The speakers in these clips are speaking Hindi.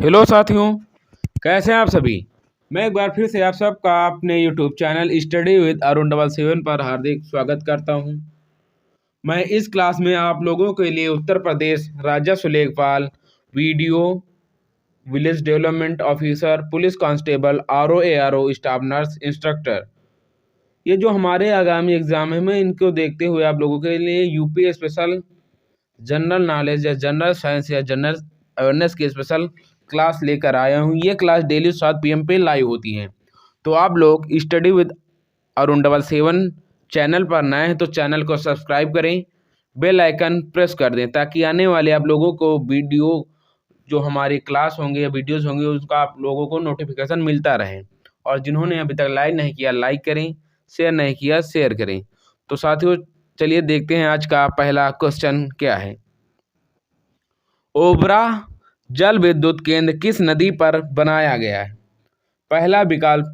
हेलो साथियों, कैसे हैं आप सभी। मैं एक बार फिर से आप सबका अपने YouTube channel study with Arun 77 पर हार्दिक स्वागत करता हूं। मैं इस क्लास में आप लोगों के लिए उत्तर प्रदेश राजस्व लेखपाल, video, village development officer, police constable, RO ARO, staff nurse, instructor, ये जो हमारे आगामी एग्जाम है, मैं इनको देखते हुए आप लोगों के लिए यूपी स्पेशल जनरल नॉलेज या जनरल साइंस या जनरल अवेयरनेस की स्पेशल क्लास लेकर आया हूँ। ये क्लास डेली 7 PM पे लाइव होती है। तो आप लोग स्टडी विद अरुण 77 चैनल पर नए हैं तो चैनल को सब्सक्राइब करें, बेल आइकन प्रेस कर दें ताकि आने वाले आप लोगों को वीडियो जो हमारी क्लास होंगे या वीडियोज़ होंगे उसका आप लोगों को नोटिफिकेशन मिलता रहे। और जिन्होंने अभी तक लाइक नहीं किया लाइक करें, शेयर नहीं किया शेयर करें। तो साथियों चलिए देखते हैं आज का पहला क्वेश्चन क्या है। ओबरा जल विद्युत केंद्र किस नदी पर बनाया गया है। पहला विकल्प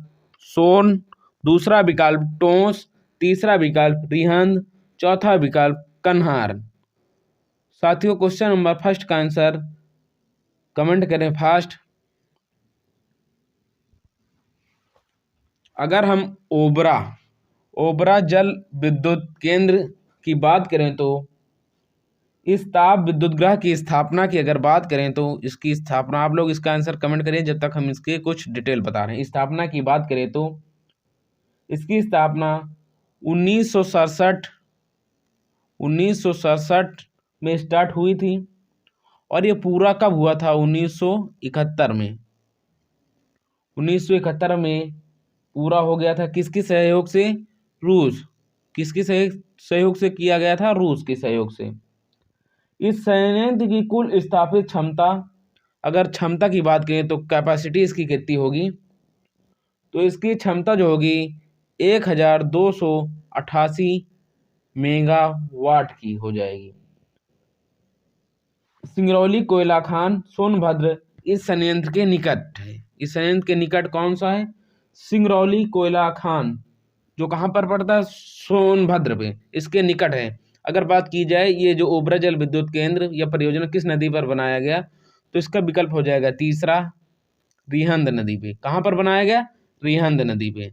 सोन, दूसरा विकल्प टोंस, तीसरा विकल्प रिहंद, चौथा विकल्प कन्हार। साथियों क्वेश्चन नंबर फर्स्ट का आंसर कमेंट करें फास्ट। अगर हम ओबरा जल विद्युत केंद्र की बात करें तो इस ताप विद्युत ग्रह की स्थापना की अगर बात करें तो इसकी स्थापना, आप लोग इसका आंसर कमेंट करिए जब तक हम इसके कुछ डिटेल बता रहे हैं। स्थापना की बात करें तो इसकी स्थापना 1967 में स्टार्ट हुई थी और ये पूरा कब हुआ था 1971 में। 1971 में पूरा हो गया था। किसके सहयोग से? रूस। किसके सहयोग से किया गया था? रूस के सहयोग से। इस संयंत्र की कुल स्थापित क्षमता, अगर क्षमता की बात करें तो कैपेसिटी इसकी कितनी होगी, तो इसकी क्षमता जो होगी 1288 मेगावाट की हो जाएगी। सिंगरौली कोयला खान सोनभद्र इस संयंत्र के निकट है। इस संयंत्र के निकट कौन सा है? सिंगरौली कोयला खान, जो कहाँ पर पड़ता है? सोनभद्र पे, इसके निकट है। अगर बात की जाए ये जो ओबरा जल विद्युत केंद्र या परियोजना किस नदी पर बनाया गया, तो इसका विकल्प हो जाएगा तीसरा, रिहंद नदी पे। कहाँ पर बनाया गया? रिहंद नदी पे।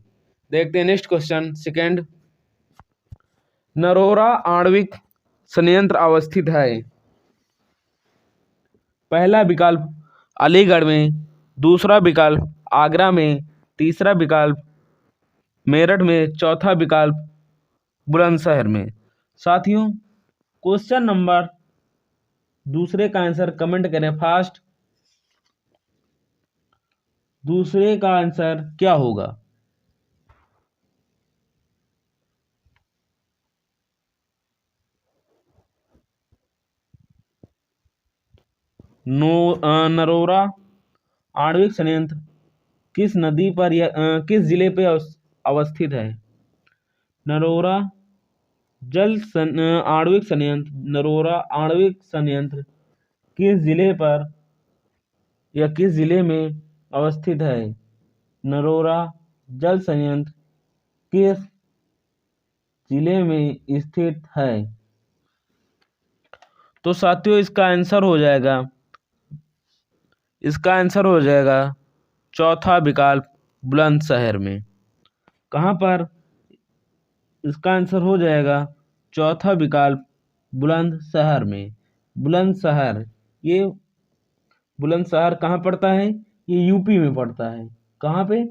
देखते हैं नेक्स्ट क्वेश्चन सेकंड। नरोरा आणविक संयंत्र अवस्थित है। पहला विकल्प अलीगढ़ में, दूसरा विकल्प आगरा में, तीसरा विकल्प मेरठ में, चौथा विकल्प बुलंदशहर में। साथियों क्वेश्चन नंबर दूसरे का आंसर कमेंट करें फास्ट। दूसरे का आंसर क्या होगा? नरोरा आणविक संयंत्र किस नदी पर या किस जिले पे अवस्थित है? नरोरा नरोरा आणविक संयंत्र किस जिले पर या किस जिले में अवस्थित है? नरोरा जल संयंत्र किस जिले में स्थित है? तो साथियों इसका आंसर हो जाएगा चौथा विकल्प बुलंदशहर में। कहाँ पर? इसका आंसर हो जाएगा चौथा विकल्प बुलंदशहर में। बुलंदशहर कहाँ पड़ता है? ये यूपी में पड़ता है। कहाँ पे?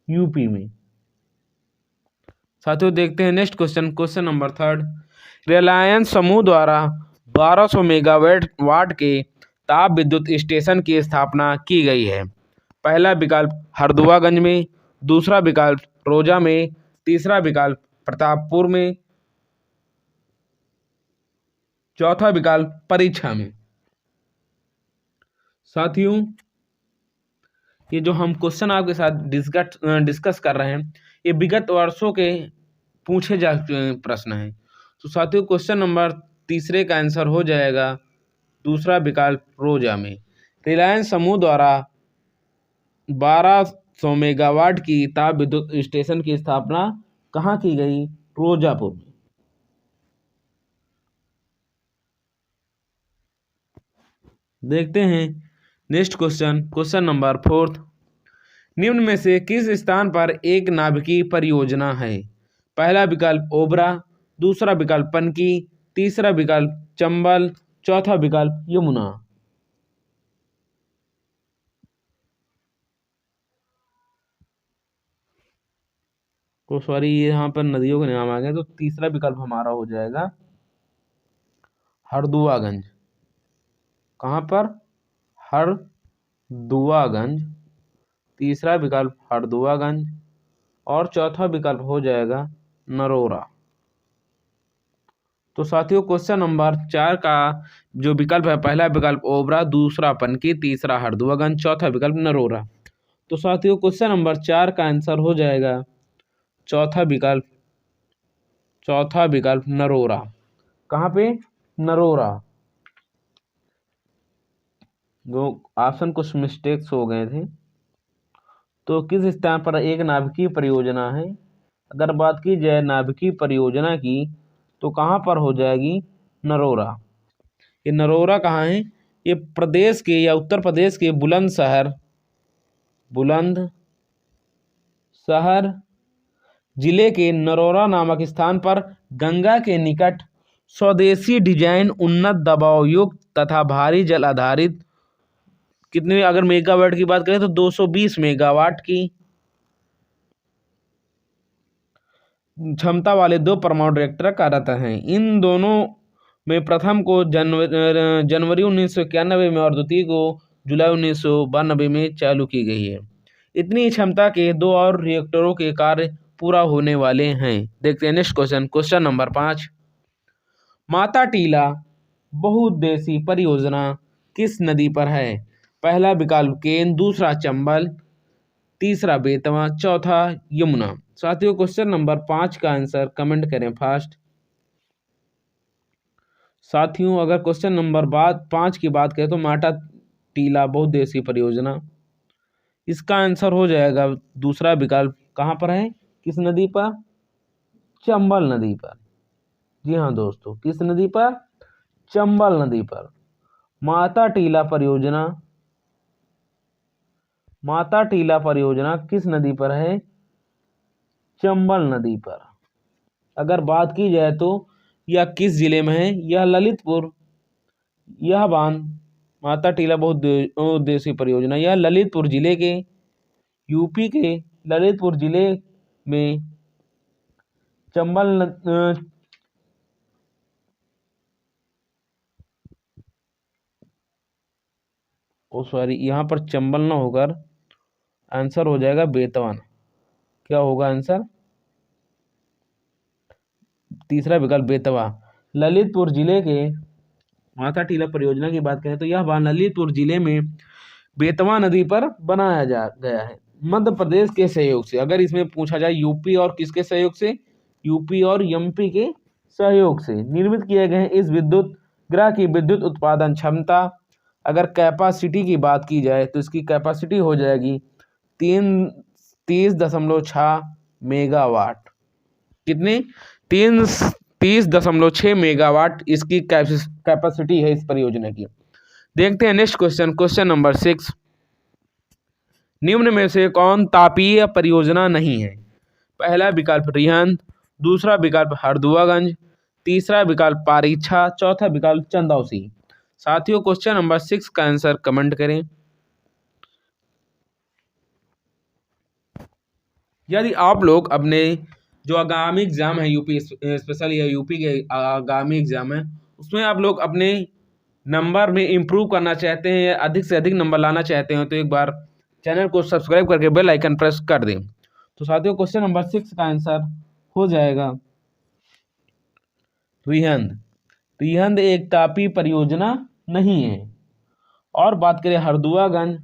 यूपी में। साथियों देखते हैं next question number third. Reliance समूह द्वारा 1200 मेगावाट के ताप विद्युत स्टेशन की स्थापना की गई है। पहला विकल्प हरदुआगंज में, दूसरा विकल्प रोजा में, तीसरा विकल्प प्रतापपुर में, चौथा विकल्प परीक्षा में। साथियों ये जो हम क्वेश्चन आपके साथ डिस्कस कर रहे हैं ये विगत वर्षों के पूछे जा चुके प्रश्न हैं। तो साथियों क्वेश्चन नंबर तीसरे का आंसर हो जाएगा दूसरा विकल्प रोजा में। रिलायंस समूह द्वारा 1200 मेगावाट की ताप विद्युत स्टेशन की स्थापना कहाँ की गई? रोजापुर में। देखते हैं नेक्स्ट क्वेश्चन, क्वेश्चन नंबर 4। निम्न में से किस स्थान पर एक नाभिकीय परियोजना है? पहला विकल्प ओबरा, दूसरा विकल्प पनकी, तीसरा विकल्प चंबल, चौथा विकल्प यमुना। तो सॉरी, यहाँ पर नदियों के नाम आ गए, तो तीसरा विकल्प हमारा हो जाएगा हरदुआगंज। कहाँ पर? हरदुआगंज। तीसरा विकल्प हरदुआगंज और चौथा विकल्प हो जाएगा नरोरा। तो साथियों, क्वेश्चन नंबर 4 का जो विकल्प है, पहला विकल्प ओबरा, दूसरा पनकी, तीसरा हरदुआगंज, चौथा विकल्प नरोरा। तो साथियों, क्वेश्चन नंबर 4 का आंसर हो जाएगा चौथा विकल्प, चौथा विकल्प नरोरा। कहाँ पे? नरोरा। जो ऑप्शन कुछ मिस्टेक्स हो गए थे। तो किस स्थान पर एक नाभिकीय परियोजना है? अगर बात की जाए नाभिकीय परियोजना की, तो कहाँ पर हो जाएगी? नरोरा। ये नरोरा कहाँ है? ये प्रदेश के या उत्तर प्रदेश के बुलंदशहर जिले के नरोरा नामक स्थान पर गंगा के निकट स्वदेशी डिजाइन, उन्नत दबाव युक्त तथा भारी जल आधारित, कितने अगर मेगावाट की बात करें तो 220 मेगावाट की क्षमता वाले 2 परमाणु रिएक्टर कार्यरत हैं। इन दोनों में प्रथम को जनवरी 1991 में और द्वितीय को जुलाई 1992 में चालू की गई है। इतनी क्षमता के 2 और रिएक्टरों के कार्य पूरा होने वाले हैं। देखते हैं next question, question number 5। Mata Tila बहुउद्देशीय परियोजना किस नदी पर है? पहला विकल्प केन, दूसरा चंबल, तीसरा बेतवा, चौथा यमुना। साथियों, क्वेश्चन नंबर 5 का आंसर कमेंट करें फास्ट। साथियों, अगर क्वेश्चन नंबर 5 की बात करें तो माता टीला बहुउद्देशीय परियोजना, इसका आंसर हो जाएगा दूसरा विकल्प। कहाँ पर है? किस नदी पर? चंबल नदी पर। जी हाँ दोस्तों, किस नदी पर? चंबल नदी पर। माता टीला परियोजना किस नदी पर है? चंबल नदी पर। अगर बात की जाए तो यह किस जिले में है? यह ललितपुर। यह बांध, माता टीला बहुउद्देशीय परियोजना, यह ललितपुर जिले के, यूपी के ललितपुर जिले में चंबल यहाँ पर चंबल ना होकर आंसर हो जाएगा बेतवा। क्या होगा आंसर? तीसरा विकल्प बेतवा। ललितपुर जिले के माता टीला परियोजना की बात करें तो यह बांध ललितपुर जिले में बेतवा नदी पर बनाया गया है, मध्य प्रदेश के सहयोग से। अगर इसमें पूछा जाए यूपी और किसके सहयोग से? यूपी और एमपी के सहयोग से निर्मित किए गए इस विद्युत गृह की विद्युत उत्पादन क्षमता, अगर कैपेसिटी की बात की जाए तो इसकी कैपेसिटी हो जाएगी 30.6 मेगावाट। कितने? 30.6 मेगावाट इसकी कैपेसिटी है इस परियोजना की। देखते हैं नेक्स्ट क्वेश्चन, क्वेश्चन नंबर 6। निम्न में से कौन तापीय परियोजना नहीं है? पहला विकल्प रिहंद, दूसरा विकल्प हरदुआगंज, तीसरा विकल्प पारीछा, चौथा विकल्प चंदौसी। साथियों, क्वेश्चन नंबर 6 का आंसर कमेंट करें। यदि आप लोग अपने जो आगामी एग्जाम है यूपी स्पेशल या यूपी के आगामी एग्जाम है, उसमें आप लोग अपने नंबर में इम्प्रूव करना चाहते हैं या अधिक से अधिक नंबर लाना चाहते हैं, तो एक बार चैनल को सब्सक्राइब करके बेल आइकन प्रेस कर दें। तो साथियों, क्वेश्चन नंबर 6 का आंसर हो जाएगा रिहंद। रिहंद एक तापीय परियोजना नहीं है। और बात करें हरदुआगंज,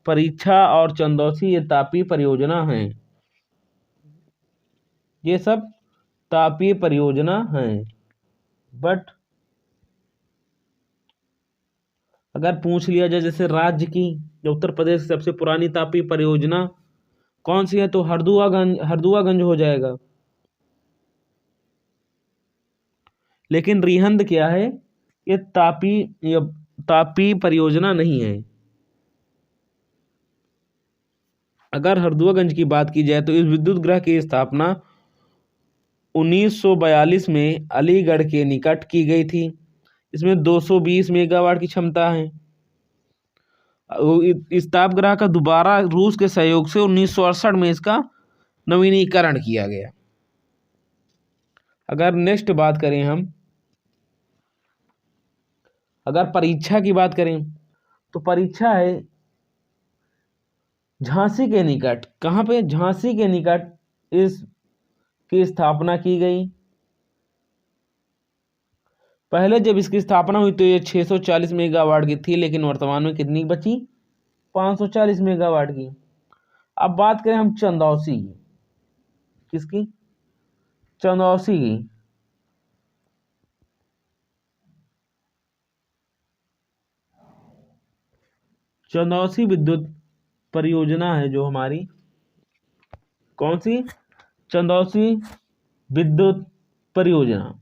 परीक्षा और चंदौसी, ये तापीय परियोजना हैं। ये सब तापीय परियोजना हैं। बट अगर पूछ लिया जाए जैसे राज्य की या उत्तर प्रदेश की सबसे पुरानी तापीय परियोजना कौन सी है, तो हरदुआगंज हो जाएगा। लेकिन रिहंद क्या है? ये ये तापी परियोजना नहीं है। अगर हरदुआगंज की बात की जाए तो इस विद्युत गृह की स्थापना 1942 में अलीगढ़ के निकट की गई थी। इसमें 220 मेगावाट की क्षमता है। इस तापगृह का दोबारा रूस के सहयोग से 1968 में इसका नवीनीकरण किया गया। अगर नेक्स्ट बात करें हम, अगर परीक्षा की बात करें तो परीक्षा है झांसी के निकट। कहाँ पे? झांसी के निकट इस की स्थापना की गई। पहले जब इसकी स्थापना हुई तो ये 640 मेगावाट की थी, लेकिन वर्तमान में कितनी बची? 540 मेगावाट की। अब बात करें हम चंदौसी की। किसकी? चंदौसी की। चंदौसी विद्युत परियोजना है जो हमारी, कौन सी? चंदौसी विद्युत परियोजना।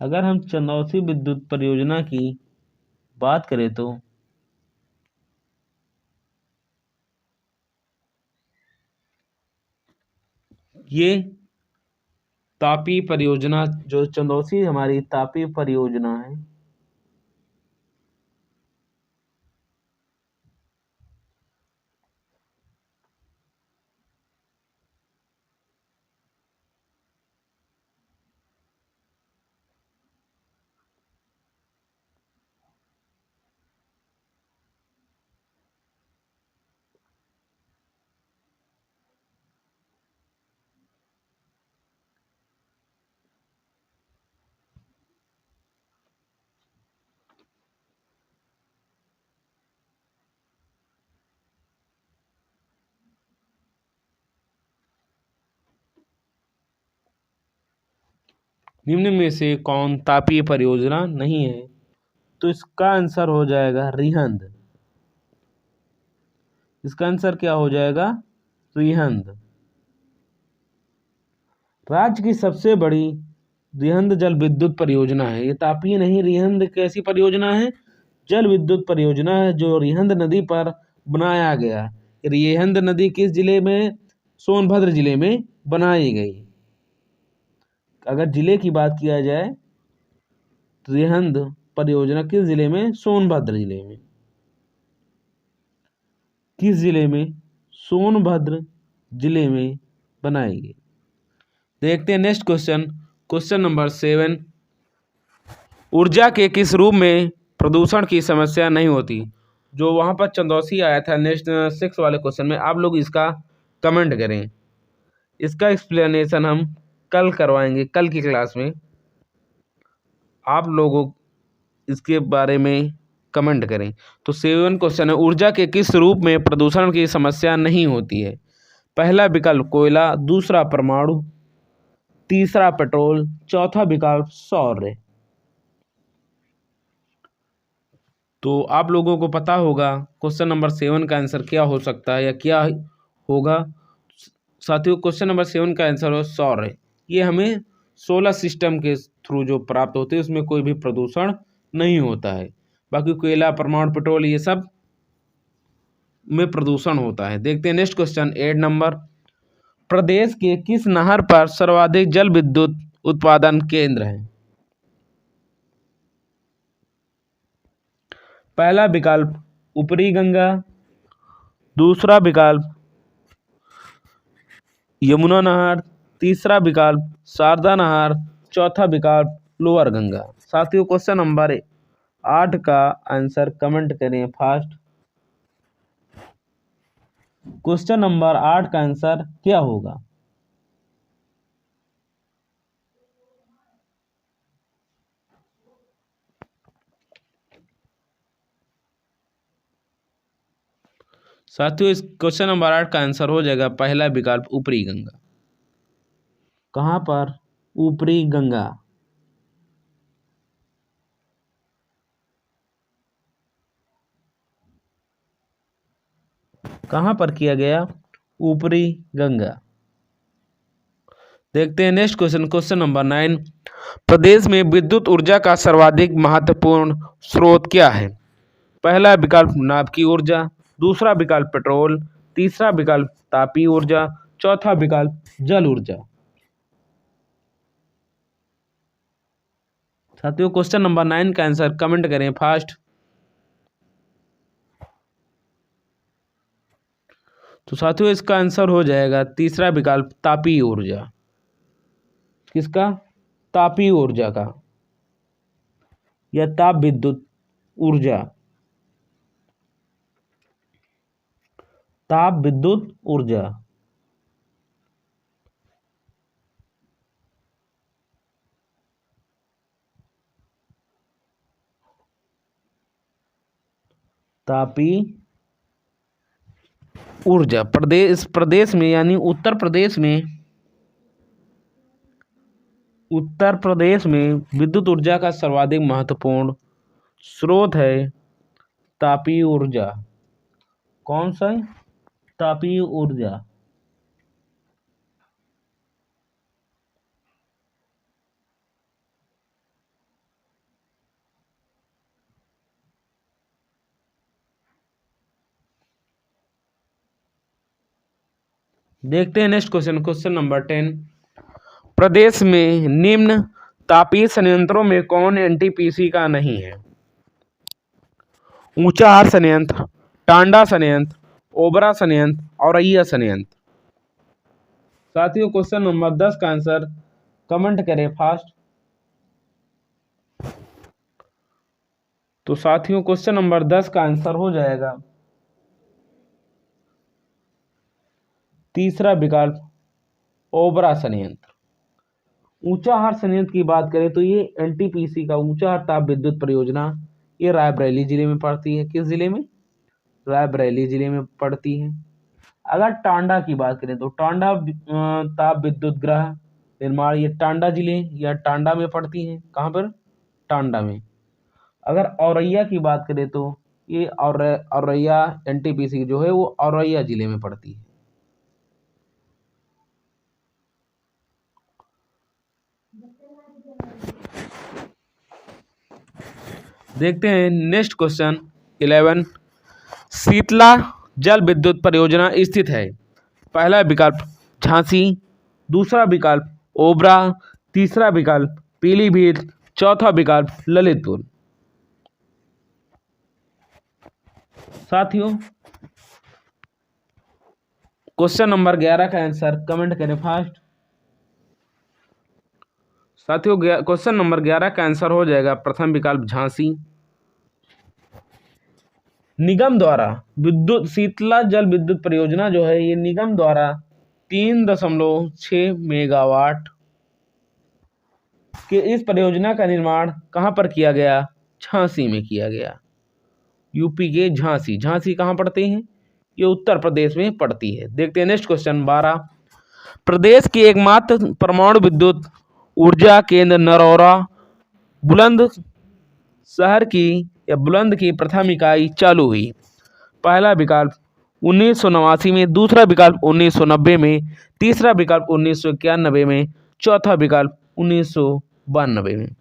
अगर हम चंदौसी विद्युत परियोजना की बात करें तो ये तापी परियोजना, जो चंदौसी हमारी तापी परियोजना है, निम्न में से कौन तापीय परियोजना नहीं है? तो इसका आंसर हो जाएगा रिहंद। इसका आंसर क्या हो जाएगा? रिहंद। राज्य की सबसे बड़ी रिहंद जल विद्युत परियोजना है। ये तापीय नहीं, रिहंद कैसी परियोजना है? जल विद्युत परियोजना है, जो रिहंद नदी पर बनाया गया। रिहंद नदी किस जिले में? सोनभद्र जिले में बनाई गई। अगर जिले की बात किया जाए, रिहंद परियोजना किस जिले में? सोनभद्र जिले में। किस जिले में? सोनभद्र जिले में बनाई गई। देखते हैं नेक्स्ट क्वेश्चन। Question number 7। ऊर्जा के किस रूप में प्रदूषण की समस्या नहीं होती? जो वहां पर चंदौसी आया था नेक्स्ट 6 वाले क्वेश्चन में, आप लोग इसका कमेंट करें। इसका एक्सप्लेनेशन हम कल करवाएंगे, कल की क्लास में। आप लोगों इसके बारे में कमेंट करें। तो 7 क्वेश्चन है, ऊर्जा के किस रूप में प्रदूषण की समस्या नहीं होती है? पहला विकल्प कोयला, दूसरा परमाणु, तीसरा पेट्रोल, चौथा विकल्प सौर। तो आप लोगों को पता होगा क्वेश्चन नंबर 7 का आंसर क्या हो सकता है या क्या होगा। साथियों, क्वेश्चन नंबर 7 का आंसर हो सौर। ये हमें सोलर सिस्टम के थ्रू जो प्राप्त होते हैं उसमें कोई भी प्रदूषण नहीं होता है। बाकी कोयला, परमाणु, पेट्रोल ये सब में प्रदूषण होता है। देखते हैं नेक्स्ट क्वेश्चन 8 नंबर। प्रदेश के किस नहर पर सर्वाधिक जल विद्युत उत्पादन केंद्र हैं? पहला विकल्प ऊपरी गंगा, दूसरा विकल्प यमुना नहर, तीसरा विकल्प शारदा नहर, चौथा विकल्प लोअर गंगा। साथियों, क्वेश्चन नंबर 8 का आंसर कमेंट करें फास्ट। क्वेश्चन नंबर 8 का आंसर क्या होगा? साथियों, इस क्वेश्चन नंबर 8 का आंसर हो जाएगा पहला विकल्प ऊपरी गंगा। कहाँ पर? ऊपरी गंगा। कहाँ पर किया गया? ऊपरी गंगा। देखते हैं नेक्स्ट क्वेश्चन, क्वेश्चन नंबर 9। प्रदेश में विद्युत ऊर्जा का सर्वाधिक महत्वपूर्ण स्रोत क्या है? पहला विकल्प नाभिकीय ऊर्जा, दूसरा विकल्प पेट्रोल, तीसरा विकल्प तापीय ऊर्जा, चौथा विकल्प जल ऊर्जा। साथियों क्वेश्चन नंबर 9 का आंसर कमेंट करें फास्ट। तो साथियों इसका आंसर हो जाएगा तीसरा विकल्प तापीय ऊर्जा। किसका? तापीय ऊर्जा का, या ताप विद्युत ऊर्जा, ताप विद्युत ऊर्जा। तापीय ऊर्जा प्रदेश में यानी उत्तर प्रदेश में विद्युत ऊर्जा का सर्वाधिक महत्वपूर्ण स्रोत है तापीय ऊर्जा। कौन सा है? तापीय ऊर्जा। देखते हैं नेक्स्ट क्वेश्चन, क्वेश्चन नंबर 10। प्रदेश में निम्न तापीय संयंत्रों में कौन एनटीपीसी का नहीं है? ऊंचाहार संयंत्र, टांडा संयंत्र, ओबरा संयंत्र, औरैया संयंत्र। साथियों क्वेश्चन नंबर 10 का आंसर कमेंट करें फास्ट। तो साथियों क्वेश्चन नंबर 10 का आंसर हो जाएगा तीसरा विकल्प ओबरा संयंत्र। ऊंचाहार संयंत्र की बात करें तो ये एनटीपीसी का ऊंचाहार ताप विद्युत परियोजना ये रायबरेली जिले में पड़ती है। किस जिले में? रायबरेली जिले में पड़ती है। अगर टांडा की बात करें तो टांडा ताप विद्युत ग्रह निर्माण ये टांडा जिले या टांडा में पड़ती है। कहाँ पर? टांडा में। अगर औरैया की बात करें तो ये औरैया एनटीपीसी जो है वो औरैया जिले में पड़ती है। देखते हैं नेक्स्ट क्वेश्चन 11। शीतला जल विद्युत परियोजना स्थित है। पहला विकल्प झांसी, दूसरा विकल्प ओबरा, तीसरा विकल्प पीलीभीत, चौथा विकल्प ललितपुर। साथियों क्वेश्चन नंबर 11 का आंसर कमेंट करें फास्ट। साथियों क्वेश्चन नंबर 11 का आंसर हो जाएगा प्रथम विकल्प झांसी। निगम द्वारा विद्युत शीतला जल विद्युत परियोजना जो है ये निगम द्वारा 3.6 मेगावाट कि इस परियोजना का निर्माण कहाँ पर किया गया? झांसी में किया गया। यूपी के झांसी। झांसी कहाँ पड़ती है? ये उत्तर प्रदेश में पड़ती है। देखते हैं नेक्स्ट क्वेश्चन 12। प्रदेश की एकमात्र परमाणु विद्युत ऊर्जा केंद्र नरौरा बुलंदशहर की प्रथम इकाई चालू हुई। पहला विकल्प 1989 में, दूसरा विकल्प 1990 में, तीसरा विकल्प 1991 में, चौथा विकल्प 1992 में।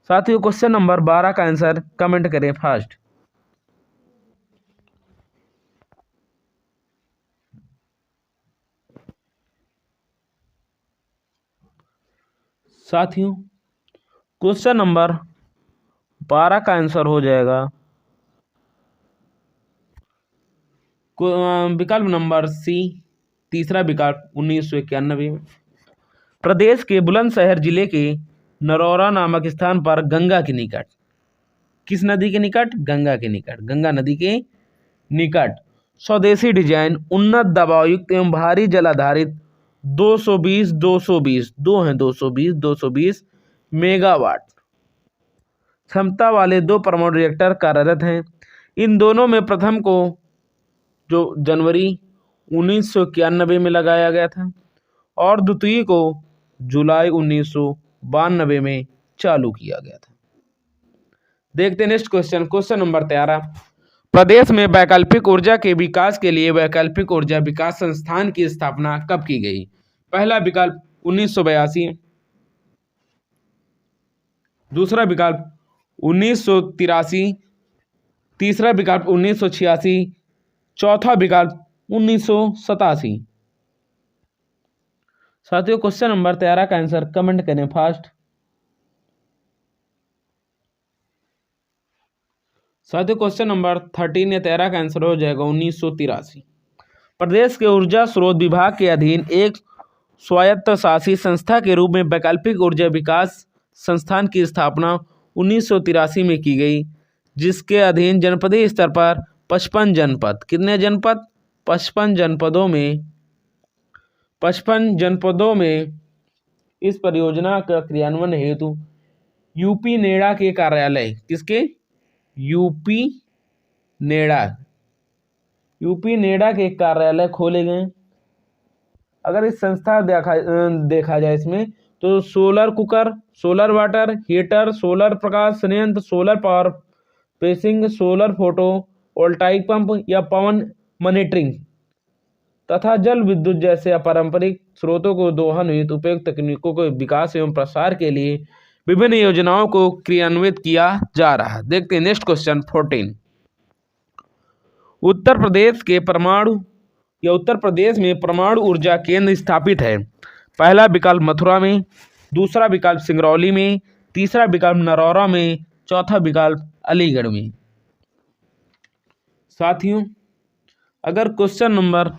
साथियों क्वेश्चन नंबर 12 का आंसर कमेंट करें फास्ट। साथियों क्वेश्चन नंबर 12 का आंसर हो जाएगा विकल्प नंबर सी, तीसरा विकल्प 1991 में। प्रदेश के बुलंदशहर जिले के नरौरा नामक स्थान पर गंगा के निकट, किस नदी के निकट? गंगा के निकट, गंगा नदी के निकट स्वदेशी डिजाइन उन्नत दबावयुक्त एवं भारी जल आधारित 220 मेगावाट क्षमता वाले दो परमाणु रिएक्टर कार्यरत हैं। इन दोनों में प्रथम को जो जनवरी 1991 में लगाया गया था और द्वितीय को जुलाई 1992 में चालू किया गया था। देखते हैं नेक्स्ट क्वेश्चन, क्वेश्चन नंबर 13। प्रदेश में वैकल्पिक ऊर्जा के विकास के लिए वैकल्पिक ऊर्जा विकास संस्थान की स्थापना कब की गई? पहला विकल्प 1982, दूसरा विकल्प 1983, तीसरा विकल्प 1986, चौथा विकल्प 1987। साथियों क्वेश्चन नंबर 13 का आंसर कमेंट करें फास्ट। साथियों क्वेश्चन नंबर 13 या 13 का आंसर हो जाएगा 1983। प्रदेश के ऊर्जा स्रोत विभाग के अधीन एक स्वायत्त शासी संस्था के रूप में वैकल्पिक ऊर्जा विकास संस्थान की स्थापना 1983 में की गई, जिसके अधीन जनपदीय स्तर पर 55 जनपद, कितने जनपद? 55 जनपदों में इस परियोजना का क्रियान्वयन हेतु यूपी नेडा के कार्यालय, किसके? यूपी नेडा के कार्यालय खोले गए। अगर इस संस्था देखा जाए इसमें तो solar cooker, solar water heater, solar प्रकाश संयंत्र, सोलर पावर पेसिंग, सोलर फोटो वोल्टाइक पंप या पवन मॉनिटरिंग तथा जल विद्युत जैसे अपारंपरिक स्रोतों को दोहन हेतु उपयुक्त तकनीकों के विकास एवं प्रसार के लिए विभिन्न योजनाओं को क्रियान्वित किया जा रहा है। देखते हैं नेक्स्ट क्वेश्चन 14। उत्तर प्रदेश में परमाणु ऊर्जा केंद्र स्थापित है। पहला विकल्प मथुरा में, दूसरा विकल्प सिंगरौली में, तीसरा विकल्प नरौरा में, चौथा विकल्प अलीगढ़ में। साथियों अगर क्वेश्चन नंबर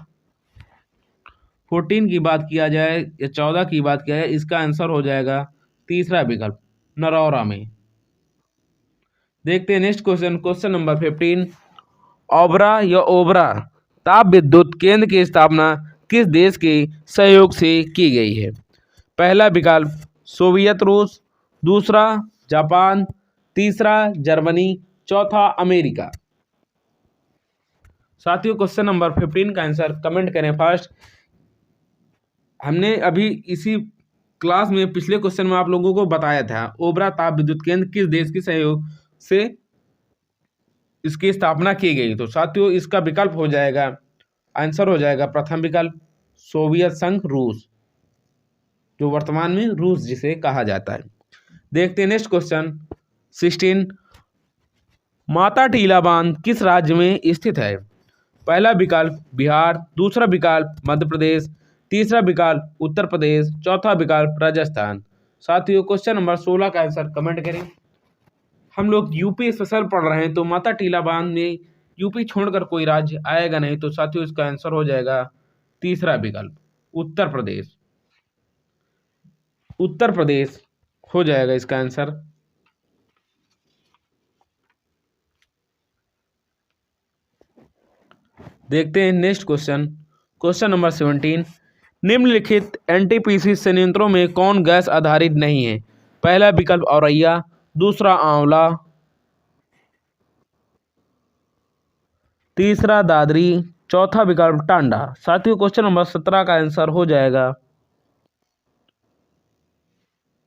14 की बात किया जाए या 14 की बात किया जाए, इसका आंसर हो जाएगा तीसरा विकल्प नरौरा में। देखते हैं नेक्स्ट क्वेश्चन नंबर 15। ओबरा ताप विद्युत केंद्र की स्थापना किस देश के सहयोग से की गई है? पहला विकल्प सोवियत रूस, दूसरा जापान, तीसरा जर्मनी, चौथा अमेरिका। साथियों क्वेश्चन नंबर 15 का आंसर कमेंट करें फर्स्ट। हमने अभी इसी क्लास में पिछले क्वेश्चन में आप लोगों को बताया था ओबरा ताप विद्युत केंद्र किस देश के सहयोग से इसकी स्थापना की गई। तो साथियों इसका विकल्प हो जाएगा, आंसर हो जाएगा प्रथम विकल्प सोवियत संघ रूस, जो वर्तमान में रूस जिसे कहा जाता है। देखते हैं नेक्स्ट क्वेश्चन 16। माता टीला बांध किस राज्य में स्थित है? पहला विकल्प बिहार, दूसरा विकल्प मध्य प्रदेश, तीसरा विकल्प उत्तर प्रदेश, चौथा विकल्प राजस्थान। साथियों क्वेश्चन नंबर 16 का आंसर कमेंट करें। हम लोग यूपी स्पेशल पढ़ रहे हैं तो माता टीला बांध में यूपी छोड़कर कोई राज्य आएगा नहीं, तो साथियों इसका आंसर हो जाएगा तीसरा विकल्प उत्तर प्रदेश हो जाएगा इसका आंसर। देखते हैं नेक्स्ट क्वेश्चन नंबर 17। निम्नलिखित एनटीपीसी संयंत्रों में कौन गैस आधारित नहीं है? पहला विकल्प औरैया, दूसरा आंवला, तीसरा दादरी, चौथा विकल्प टांडा। साथियों क्वेश्चन नंबर 17 का आंसर हो जाएगा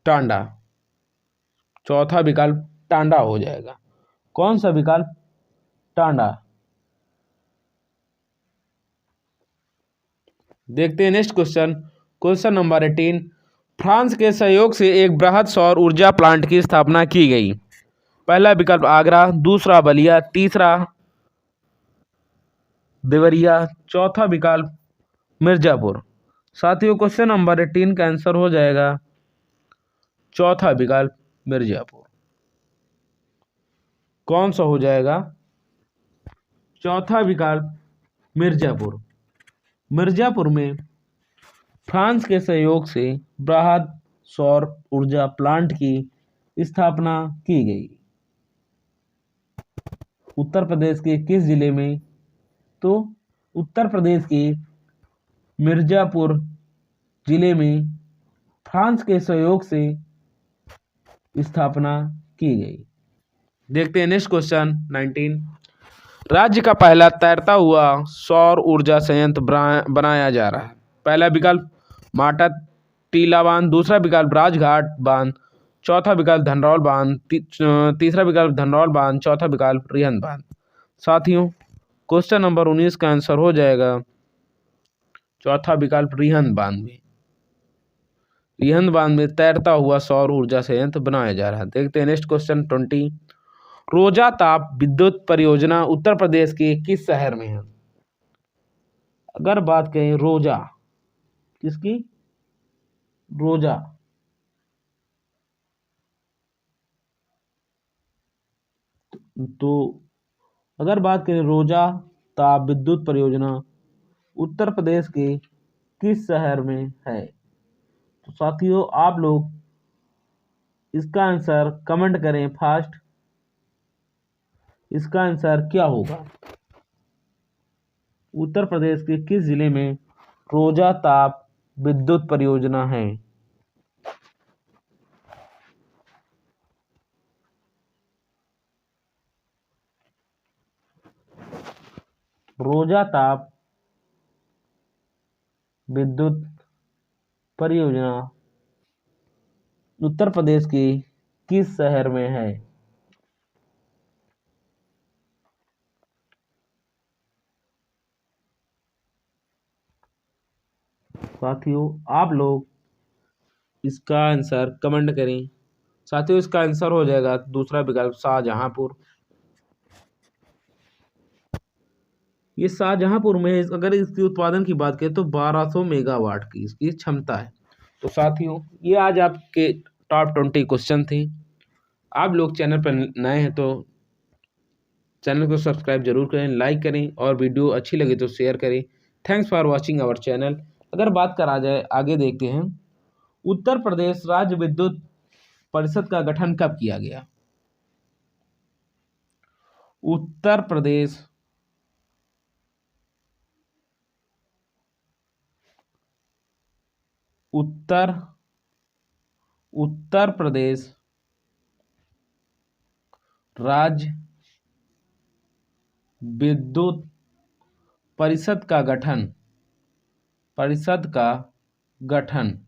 टांडा, चौथा विकल्प टांडा हो जाएगा। कौन सा विकल्प? टांडा। देखते हैं नेक्स्ट क्वेश्चन नंबर 18। फ्रांस के सहयोग से एक बृहद सौर ऊर्जा प्लांट की स्थापना की गई। पहला विकल्प आगरा, दूसरा बलिया, तीसरा देवरिया, चौथा विकल्प मिर्जापुर। साथियों क्वेश्चन नंबर 18 का आंसर हो जाएगा चौथा विकल्प मिर्जापुर। कौन सा हो जाएगा? चौथा विकल्प मिर्जापुर। मिर्जापुर में फ्रांस के सहयोग से बृहद सौर ऊर्जा प्लांट की स्थापना की गई। उत्तर प्रदेश के किस जिले में? तो उत्तर प्रदेश के मिर्जापुर जिले में फ्रांस के सहयोग से स्थापना की गई। देखते हैं नेक्स्ट क्वेश्चन 19। राज्य का पहला तैरता हुआ सौर ऊर्जा संयंत्र बनाया जा रहा है। पहला विकल्प माता टीला बांध, दूसरा विकल्प राजघाट बांध, चौथा विकल्प धनरौल बांध, तीसरा विकल्प धनरौल बांध, चौथा विकल्प रिहंद बांध। साथियों क्वेश्चन नंबर 19 का आंसर हो जाएगा चौथा विकल्प रिहंद बांध में। रिहंद बांध में तैरता हुआ सौर ऊर्जा संयंत्र बनाया जा रहा है। देखते हैं नेक्स्ट क्वेश्चन 20। रोजा ताप विद्युत परियोजना उत्तर प्रदेश के किस शहर में है? अगर बात करें रोजा, किसकी? रोजा, तो अगर बात करें रोजा ताप विद्युत परियोजना उत्तर प्रदेश के किस शहर में है? तो साथियों आप लोग इसका आंसर कमेंट करें फास्ट। इसका आंसर क्या होगा? उत्तर प्रदेश के किस जिले में रोजा ताप विद्युत परियोजना है? रोजा ताप विद्युत परियोजना उत्तर प्रदेश के किस शहर में है? साथियों आप लोग इसका आंसर कमेंट करें। साथियों इसका आंसर हो जाएगा दूसरा विकल्प शाहजहांपुर। ये शाहजहांपुर में अगर इसकी उत्पादन की बात करें तो 1200 मेगावाट की इसकी क्षमता है। तो साथियों ये आज आपके टॉप 20 क्वेश्चन थे। आप लोग चैनल पर नए हैं तो चैनल को सब्सक्राइब जरूर करें, लाइक करें और वीडियो अच्छी लगे तो शेयर करें। Thanks for watching our channel. अगर बात करा जाए आगे देखते हैं उत्तर प्रदेश राज्य विद्युत परिषद का गठन कब किया गया? उत्तर प्रदेश उत्तर प्रदेश राज्य विद्युत परिषद का गठन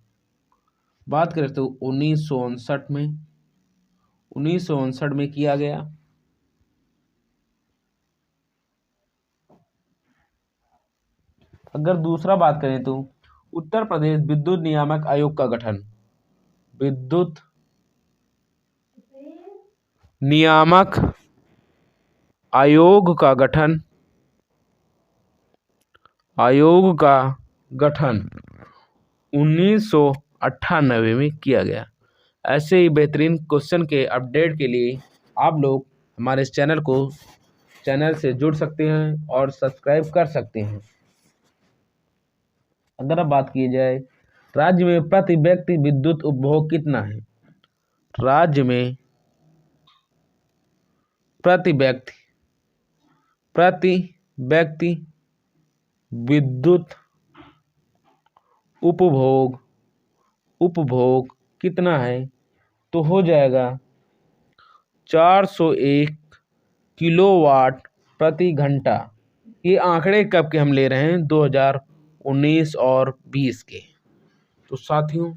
बात करें तो 1959 में किया गया। अगर दूसरा बात करें तो उत्तर प्रदेश विद्युत नियामक आयोग का गठन, विद्युत नियामक आयोग का गठन 1998 में किया गया। ऐसे ही बेहतरीन क्वेश्चन के अपडेट के लिए आप लोग हमारे इस चैनल से जुड़ सकते हैं और सब्सक्राइब कर सकते हैं। अगर अब बात की जाए राज्य में प्रति व्यक्ति विद्युत उपभोग कितना है? राज्य में प्रति व्यक्ति विद्युत उपभोग कितना है? तो हो जाएगा 401 किलोवाट प्रति घंटा। ये आंकड़े कब के हम ले रहे हैं? 2019 और 20 के। तो साथियों